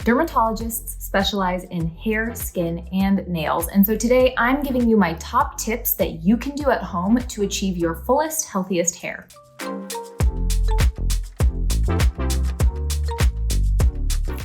Dermatologists specialize in hair, skin, and nails. And so today I'm giving you my top tips that you can do at home to achieve your fullest, healthiest hair.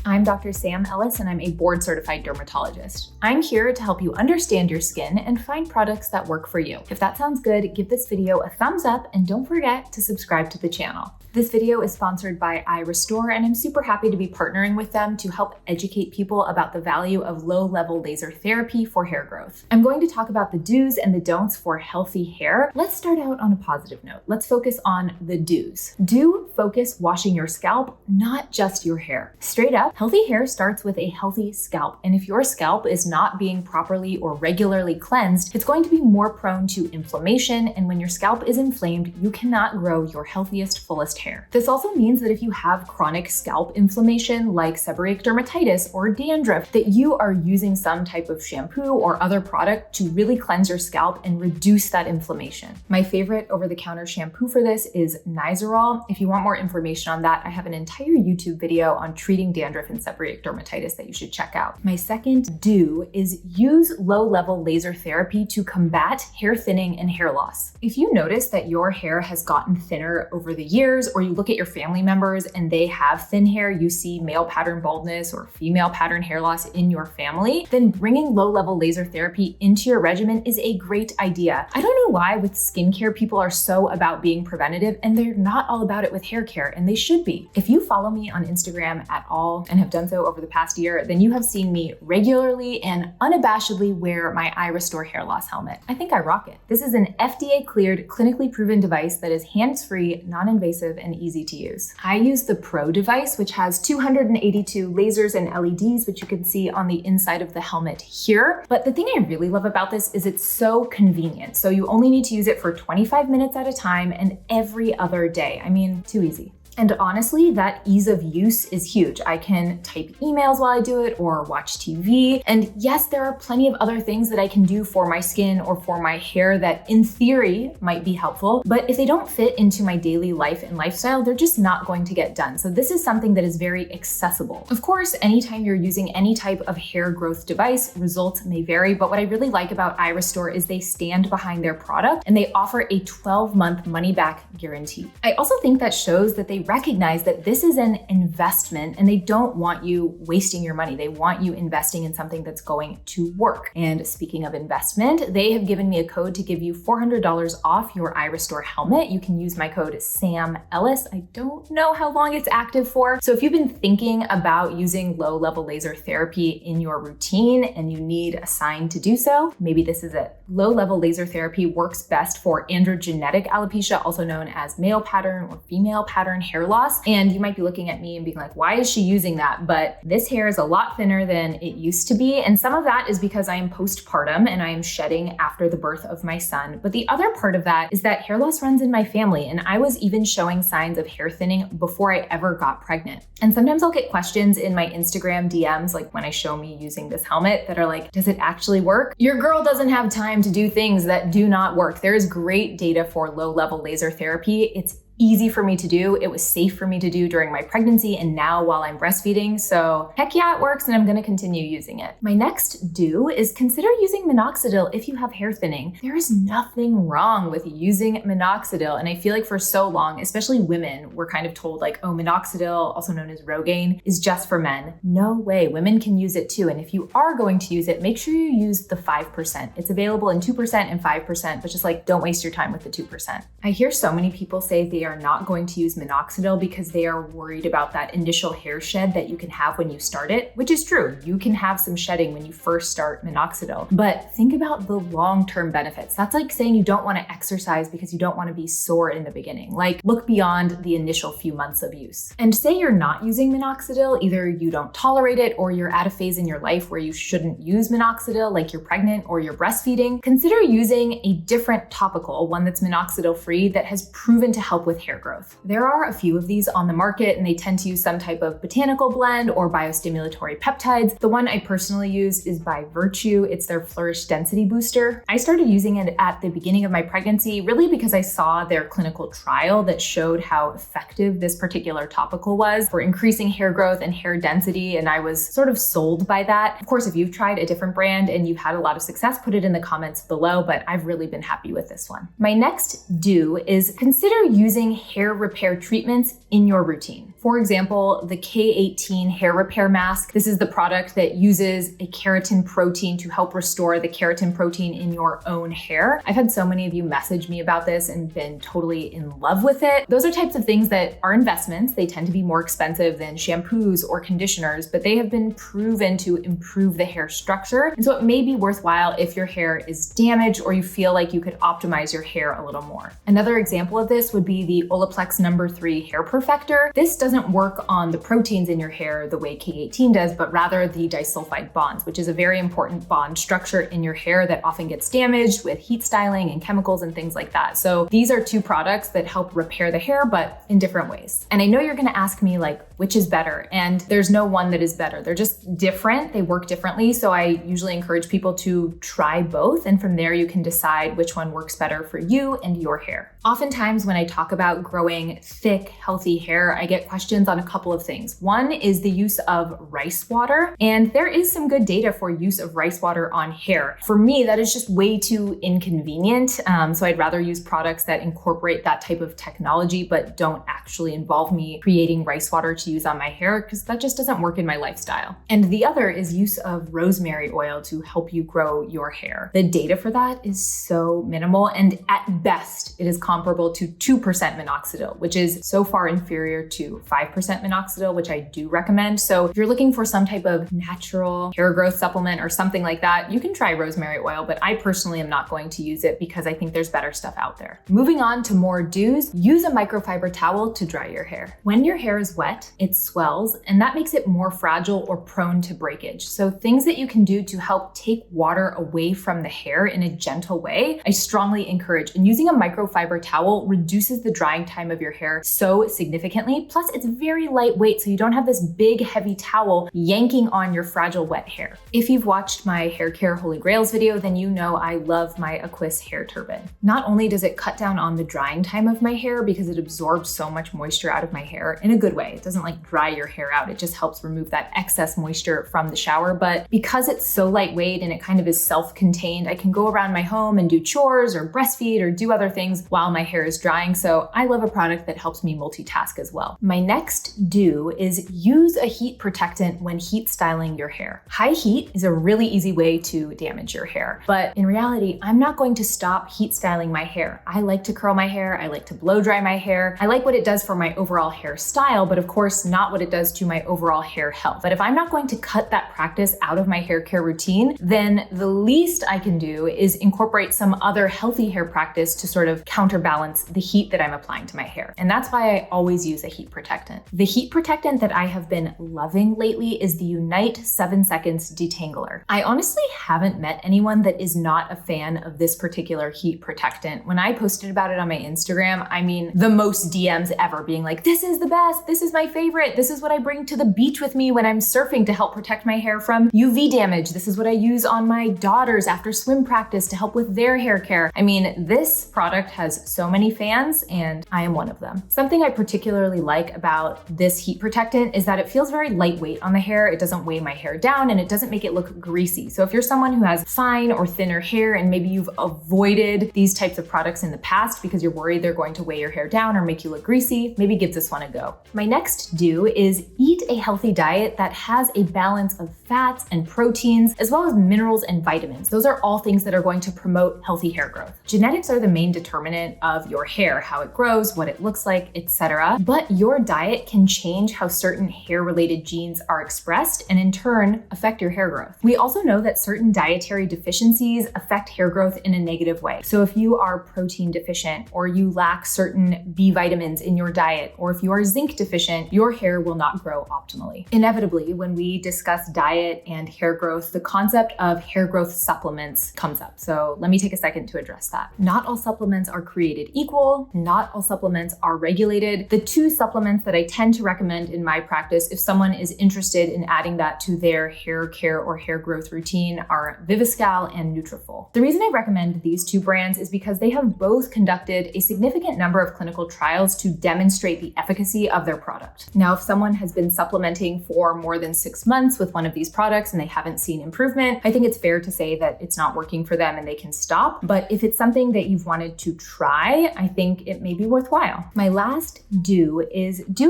I'm Dr. Sam Ellis, and I'm a board-certified dermatologist. I'm here to help you understand your skin and find products that work for you. If that sounds good, give this video a thumbs up and don't forget to subscribe to the channel. This video is sponsored by iRestore, and I'm super happy to be partnering with them to help educate people about the value of low-level laser therapy for hair growth. I'm going to talk about the do's and the don'ts for healthy hair. Let's start out on a positive note. Let's focus on the do's. Do focus washing your scalp, not just your hair. Straight up, healthy hair starts with a healthy scalp, and if your scalp is not being properly or regularly cleansed, it's going to be more prone to inflammation, and when your scalp is inflamed, you cannot grow your healthiest, fullest hair. This also means that if you have chronic scalp inflammation like seborrheic dermatitis or dandruff, that you are using some type of shampoo or other product to really cleanse your scalp and reduce that inflammation. My favorite over-the-counter shampoo for this is Nizoral. If you want more information on that, I have an entire YouTube video on treating dandruff and seborrheic dermatitis that you should check out. My second do is use low-level laser therapy to combat hair thinning and hair loss. If you notice that your hair has gotten thinner over the years, or you look at your family members and they have thin hair, you see male pattern baldness or female pattern hair loss in your family, then bringing low-level laser therapy into your regimen is a great idea. I don't know why with skincare people are so about being preventative and they're not all about it with hair care, and they should be. If you follow me on Instagram at all and have done so over the past year, then you have seen me regularly and unabashedly wear my iRestore hair loss helmet. I think I rock it. This is an FDA-cleared, clinically proven device that is hands-free, non-invasive, and easy to use. I use the Pro device, which has 282 lasers and LEDs, which you can see on the inside of the helmet here. But the thing I really love about this is it's so convenient. So you only need to use it for 25 minutes at a time and every other day. I mean, too easy. And honestly, that ease of use is huge. I can type emails while I do it or watch TV. And yes, there are plenty of other things that I can do for my skin or for my hair that in theory might be helpful, but if they don't fit into my daily life and lifestyle, they're just not going to get done. So this is something that is very accessible. Of course, anytime you're using any type of hair growth device, results may vary, but what I really like about iRestore is they stand behind their product and they offer a 12-month money-back guarantee. I also think that shows that they recognize that this is an investment and they don't want you wasting your money. They want you investing in something that's going to work. And speaking of investment, they have given me a code to give you $400 off your iRestore helmet. You can use my code Sam Ellis. I don't know how long it's active for. So if you've been thinking about using low-level laser therapy in your routine and you need a sign to do so, maybe this is it. Low-level laser therapy works best for androgenetic alopecia, also known as male pattern or female pattern hair loss. And you might be looking at me and being like, why is she using that? But this hair is a lot thinner than it used to be. And some of that is because I am postpartum and I am shedding after the birth of my son. But the other part of that is that hair loss runs in my family. And I was even showing signs of hair thinning before I ever got pregnant. And sometimes I'll get questions in my Instagram DMs, like when I show me using this helmet, that are like, does it actually work? Your girl doesn't have time to do things that do not work. There is great data for low-level laser therapy. It's easy for me to do. It was safe for me to do during my pregnancy and now while I'm breastfeeding. So heck yeah, it works and I'm gonna continue using it. My next do is consider using minoxidil if you have hair thinning. There is nothing wrong with using minoxidil. And I feel like for so long, especially women, we're kind of told like, oh, minoxidil, also known as Rogaine, is just for men. No way, women can use it too. And if you are going to use it, make sure you use the 5%. It's available in 2% and 5%, but just like, don't waste your time with the 2%. I hear so many people say they are not going to use minoxidil because they are worried about that initial hair shed that you can have when you start it, which is true. You can have some shedding when you first start minoxidil, but think about the long-term benefits. That's like saying you don't want to exercise because you don't want to be sore in the beginning. Like, look beyond the initial few months of use. And say you're not using minoxidil, either you don't tolerate it or you're at a phase in your life where you shouldn't use minoxidil, like you're pregnant or you're breastfeeding, consider using a different topical, one that's minoxidil free that has proven to help with with hair growth. There are a few of these on the market, and they tend to use some type of botanical blend or biostimulatory peptides. The one I personally use is by Virtue. It's their Flourish Density Booster. I started using it at the beginning of my pregnancy, really because I saw their clinical trial that showed how effective this particular topical was for increasing hair growth and hair density, and I was sort of sold by that. Of course, if you've tried a different brand and you've had a lot of success, put it in the comments below, but I've really been happy with this one. My next do is consider using hair repair treatments in your routine. For example, the K18 hair repair mask. This is the product that uses a keratin protein to help restore the keratin protein in your own hair. I've had so many of you message me about this and been totally in love with it. Those are types of things that are investments. They tend to be more expensive than shampoos or conditioners, but they have been proven to improve the hair structure. And so it may be worthwhile if your hair is damaged or you feel like you could optimize your hair a little more. Another example of this would be the Olaplex No. 3 Hair Perfector. This doesn't work on the proteins in your hair the way K18 does, but rather the disulfide bonds, which is a very important bond structure in your hair that often gets damaged with heat styling and chemicals and things like that. So these are two products that help repair the hair, but in different ways. And I know you're gonna ask me like, which is better? And there's no one that is better. They're just different. They work differently. So I usually encourage people to try both. And from there, you can decide which one works better for you and your hair. Oftentimes when I talk about growing thick, healthy hair, I get questions on a couple of things. One is the use of rice water. And there is some good data for use of rice water on hair. For me, that is just way too inconvenient. So I'd rather use products that incorporate that type of technology, but don't actually involve me creating rice water to use on my hair, because that just doesn't work in my lifestyle. And the other is use of rosemary oil to help you grow your hair. The data for that is so minimal, and at best, it is comparable to 2% minoxidil, which is so far inferior to 5% minoxidil, which I do recommend. So if you're looking for some type of natural hair growth supplement or something like that, you can try rosemary oil, but I personally am not going to use it because I think there's better stuff out there. Moving on to more do's, use a microfiber towel to dry your hair. When your hair is wet, it swells, and that makes it more fragile or prone to breakage. So things that you can do to help take water away from the hair in a gentle way, I strongly encourage. And using a microfiber towel reduces the drying time of your hair so significantly. Plus, it's very lightweight, so you don't have this big, heavy towel yanking on your fragile, wet hair. If you've watched my hair care Holy Grails video, then you know I love my Aquis hair turban. Not only does it cut down on the drying time of my hair because it absorbs so much moisture out of my hair in a good way. It doesn't like dry your hair out. It just helps remove that excess moisture from the shower. But because it's so lightweight and it kind of is self-contained, I can go around my home and do chores or breastfeed or do other things while my hair is drying. So I love a product that helps me multitask as well. My next do is use a heat protectant when heat styling your hair. High heat is a really easy way to damage your hair. But in reality, I'm not going to stop heat styling my hair. I like to curl my hair. I like to blow dry my hair. I like what it does for my overall hair style, but of course not what it does to my overall hair health. But if I'm not going to cut that practice out of my hair care routine, then the least I can do is incorporate some other healthy hair practice to sort of counterbalance the heat that I'm applying to my hair. And that's why I always use a heat protectant. The heat protectant that I have been loving lately is the Unite 7 Seconds Detangler. I honestly haven't met anyone that is not a fan of this particular heat protectant. When I posted about it on my Instagram, I mean, the most DMs ever being like, this is the best, this is my favorite, this is what I bring to the beach with me when I'm surfing to help protect my hair from UV damage. This is what I use on my daughters after swim practice to help with their hair care. I mean, this product has so many fans and I am one of them. Something I particularly like about this heat protectant is that it feels very lightweight on the hair. It doesn't weigh my hair down and it doesn't make it look greasy. So if you're someone who has fine or thinner hair and maybe you've avoided these types of products in the past because you're worried they're going to weigh your hair down or make you look greasy, maybe give this one a go. My next do is eat a healthy diet that has a balance of fats and proteins, as well as minerals and vitamins. Those are all things that are going to promote healthy hair growth. Genetics are the main determinant of your hair, how it grows, what it looks like, etc. But your diet can change how certain hair-related genes are expressed and in turn affect your hair growth. We also know that certain dietary deficiencies affect hair growth in a negative way. So if you are protein deficient or you lack certain B vitamins in your diet, or if you are zinc deficient, your hair will not grow optimally. Inevitably, when we discuss diet and hair growth, the concept of hair growth supplements comes up. So let me take a second to address that. Not all supplements are created equal. Not not all supplements are regulated. The two supplements that I tend to recommend in my practice, if someone is interested in adding that to their hair care or hair growth routine, are Viviscal and Nutrafol. The reason I recommend these two brands is because they have both conducted a significant number of clinical trials to demonstrate the efficacy of their product. Now, if someone has been supplementing for more than 6 months with one of these products and they haven't seen improvement, I think it's fair to say that it's not working for them and they can stop. But if it's something that you've wanted to try, I think it may be worthwhile. My last do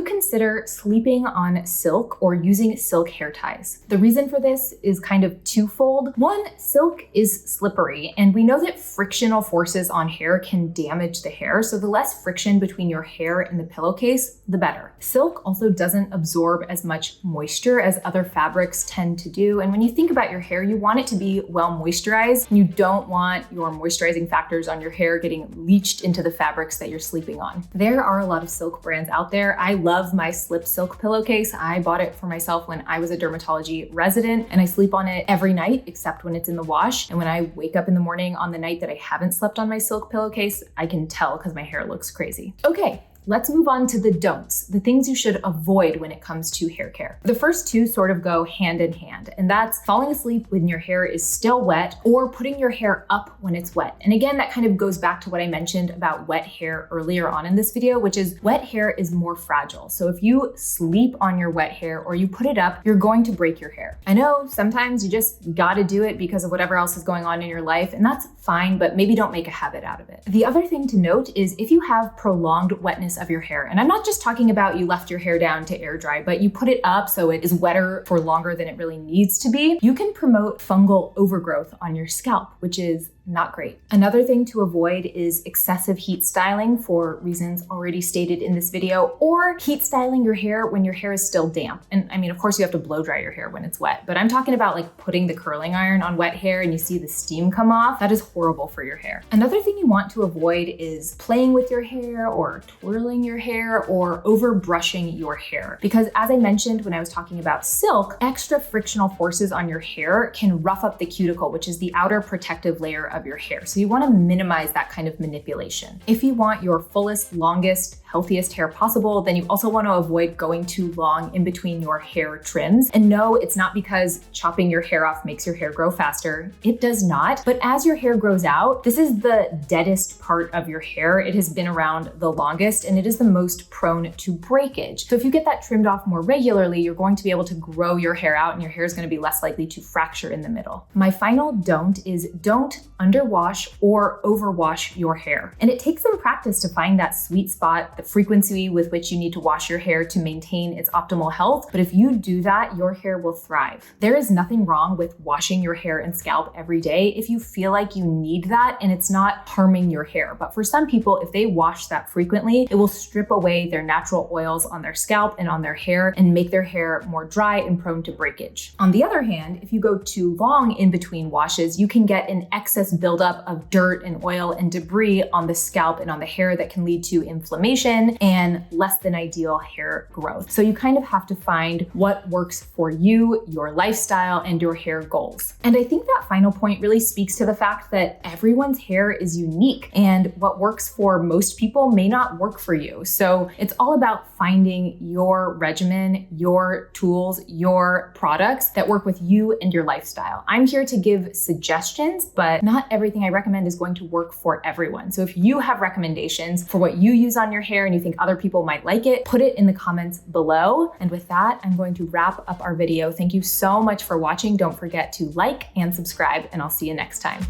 consider sleeping on silk or using silk hair ties. The reason for this is kind of twofold. One, silk is slippery, and we know that frictional forces on hair can damage the hair, so the less friction between your hair and the pillowcase, the better. Silk also doesn't absorb as much moisture as other fabrics tend to do, and when you think about your hair, you want it to be well moisturized. You don't want your moisturizing factors on your hair getting leached into the fabrics that you're sleeping on. There are a lot of silk brands out there. I love my Slip Silk pillowcase. I bought it for myself when I was a dermatology resident, and I sleep on it every night except when it's in the wash. And when I wake up in the morning on the night that I haven't slept on my silk pillowcase, I can tell because my hair looks crazy. Okay. Let's move on to the don'ts, the things you should avoid when it comes to hair care. The first two sort of go hand in hand, and that's falling asleep when your hair is still wet or putting your hair up when it's wet. And again, that kind of goes back to what I mentioned about wet hair earlier on in this video, which is wet hair is more fragile. So if you sleep on your wet hair or you put it up, you're going to break your hair. I know sometimes you just gotta do it because of whatever else is going on in your life, and that's fine, but maybe don't make a habit out of it. The other thing to note is if you have prolonged wetness of your hair, and I'm not just talking about you left your hair down to air dry, but you put it up so it is wetter for longer than it really needs to be, you can promote fungal overgrowth on your scalp, which is not great. Another thing to avoid is excessive heat styling for reasons already stated in this video, or heat styling your hair when your hair is still damp. And I mean, of course you have to blow dry your hair when it's wet, but I'm talking about like putting the curling iron on wet hair and you see the steam come off. That is horrible for your hair. Another thing you want to avoid is playing with your hair or twirling your hair or over brushing your hair. Because as I mentioned when I was talking about silk, extra frictional forces on your hair can rough up the cuticle, which is the outer protective layer of your hair. So you want to minimize that kind of manipulation. If you want your fullest, longest, healthiest hair possible, then you also want to avoid going too long in between your hair trims. And no, it's not because chopping your hair off makes your hair grow faster. It does not. But as your hair grows out, this is the deadest part of your hair. It has been around the longest and it is the most prone to breakage. So if you get that trimmed off more regularly, you're going to be able to grow your hair out and your hair is going to be less likely to fracture in the middle. My final don't is don't underwash or overwash your hair. And it takes some practice to find that sweet spot, the frequency with which you need to wash your hair to maintain its optimal health. But if you do that, your hair will thrive. There is nothing wrong with washing your hair and scalp every day if you feel like you need that and it's not harming your hair. But for some people, if they wash that frequently, it will strip away their natural oils on their scalp and on their hair and make their hair more dry and prone to breakage. On the other hand, if you go too long in between washes, you can get an excess buildup of dirt and oil and debris on the scalp and on the hair that can lead to inflammation and less than ideal hair growth. So you kind of have to find what works for you, your lifestyle, and your hair goals. And I think that final point really speaks to the fact that everyone's hair is unique and what works for most people may not work for you. So it's all about finding your regimen, your tools, your products that work with you and your lifestyle. I'm here to give suggestions, but not everything I recommend is going to work for everyone. So if you have recommendations for what you use on your hair and you think other people might like it, put it in the comments below. And with that, I'm going to wrap up our video. Thank you so much for watching. Don't forget to like and subscribe, and I'll see you next time.